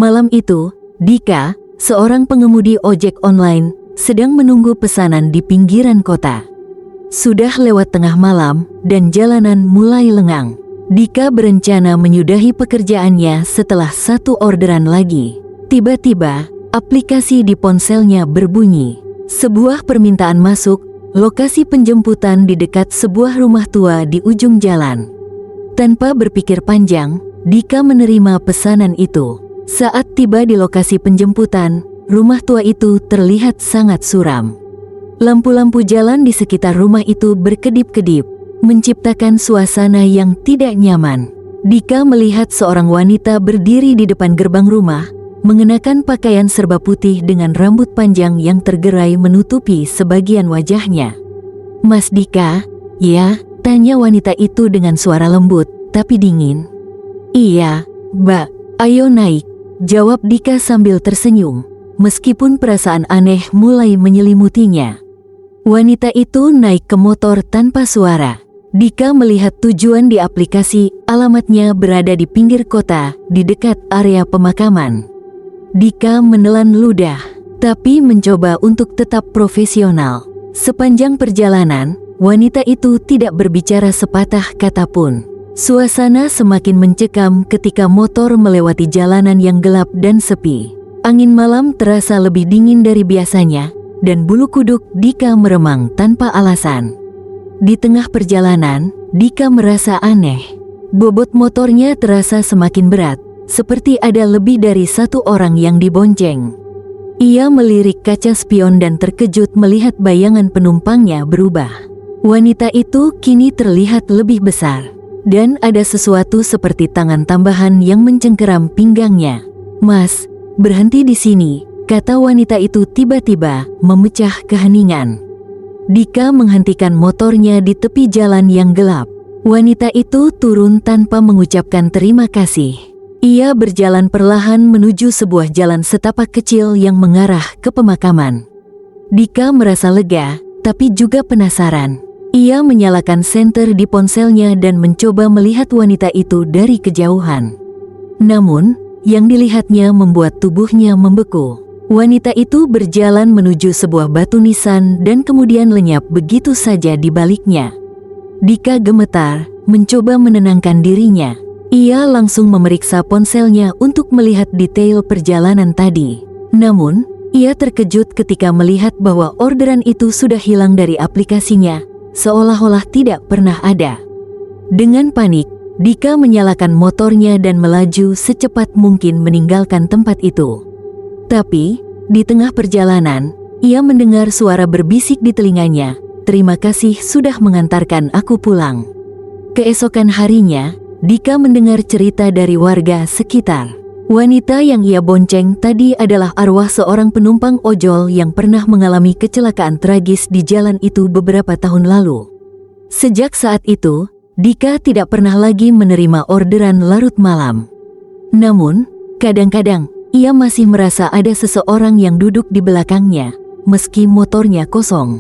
Malam itu, Dika, seorang pengemudi ojek online, sedang menunggu pesanan di pinggiran kota. Sudah lewat tengah malam, dan jalanan mulai lengang. Dika berencana menyudahi pekerjaannya setelah satu orderan lagi. Tiba-tiba, aplikasi di ponselnya berbunyi. Sebuah permintaan masuk, lokasi penjemputan di dekat sebuah rumah tua di ujung jalan. Tanpa berpikir panjang, Dika menerima pesanan itu. Saat tiba di lokasi penjemputan, rumah tua itu terlihat sangat suram. Lampu-lampu jalan di sekitar rumah itu berkedip-kedip, menciptakan suasana yang tidak nyaman. Dika melihat seorang wanita berdiri di depan gerbang rumah, mengenakan pakaian serba putih dengan rambut panjang yang tergerai menutupi sebagian wajahnya. "Mas Dika?" "Ya," tanya wanita itu dengan suara lembut, tapi dingin. "Iya, Mbak, ayo naik," jawab Dika sambil tersenyum, meskipun perasaan aneh mulai menyelimutinya. Wanita itu naik ke motor tanpa suara. Dika melihat tujuan di aplikasi, alamatnya berada di pinggir kota, di dekat area pemakaman. Dika menelan ludah, tapi mencoba untuk tetap profesional. Sepanjang perjalanan, wanita itu tidak berbicara sepatah kata pun. Suasana semakin mencekam ketika motor melewati jalanan yang gelap dan sepi. Angin malam terasa lebih dingin dari biasanya, dan bulu kuduk Dika meremang tanpa alasan. Di tengah perjalanan, Dika merasa aneh. Bobot motornya terasa semakin berat, seperti ada lebih dari satu orang yang dibonceng. Ia melirik kaca spion dan terkejut melihat bayangan penumpangnya berubah. Wanita itu kini terlihat lebih besar, dan ada sesuatu seperti tangan tambahan yang mencengkeram pinggangnya. "Mas, berhenti di sini," kata wanita itu tiba-tiba, memecah keheningan. Dika menghentikan motornya di tepi jalan yang gelap. Wanita itu turun tanpa mengucapkan terima kasih. Ia berjalan perlahan menuju sebuah jalan setapak kecil yang mengarah ke pemakaman. Dika merasa lega, tapi juga penasaran. Ia menyalakan senter di ponselnya dan mencoba melihat wanita itu dari kejauhan. Namun, yang dilihatnya membuat tubuhnya membeku. Wanita itu berjalan menuju sebuah batu nisan dan kemudian lenyap begitu saja di baliknya. Dika gemetar, mencoba menenangkan dirinya. Ia langsung memeriksa ponselnya untuk melihat detail perjalanan tadi. Namun, ia terkejut ketika melihat bahwa orderan itu sudah hilang dari aplikasinya, seolah-olah tidak pernah ada. Dengan panik, Dika menyalakan motornya dan melaju secepat mungkin meninggalkan tempat itu. Tapi, di tengah perjalanan, ia mendengar suara berbisik di telinganya, "Terima kasih sudah mengantarkan aku pulang." Keesokan harinya, Dika mendengar cerita dari warga sekitar. Wanita yang ia bonceng tadi adalah arwah seorang penumpang ojol yang pernah mengalami kecelakaan tragis di jalan itu beberapa tahun lalu. Sejak saat itu, Dika tidak pernah lagi menerima orderan larut malam. Namun, kadang-kadang, ia masih merasa ada seseorang yang duduk di belakangnya, meski motornya kosong.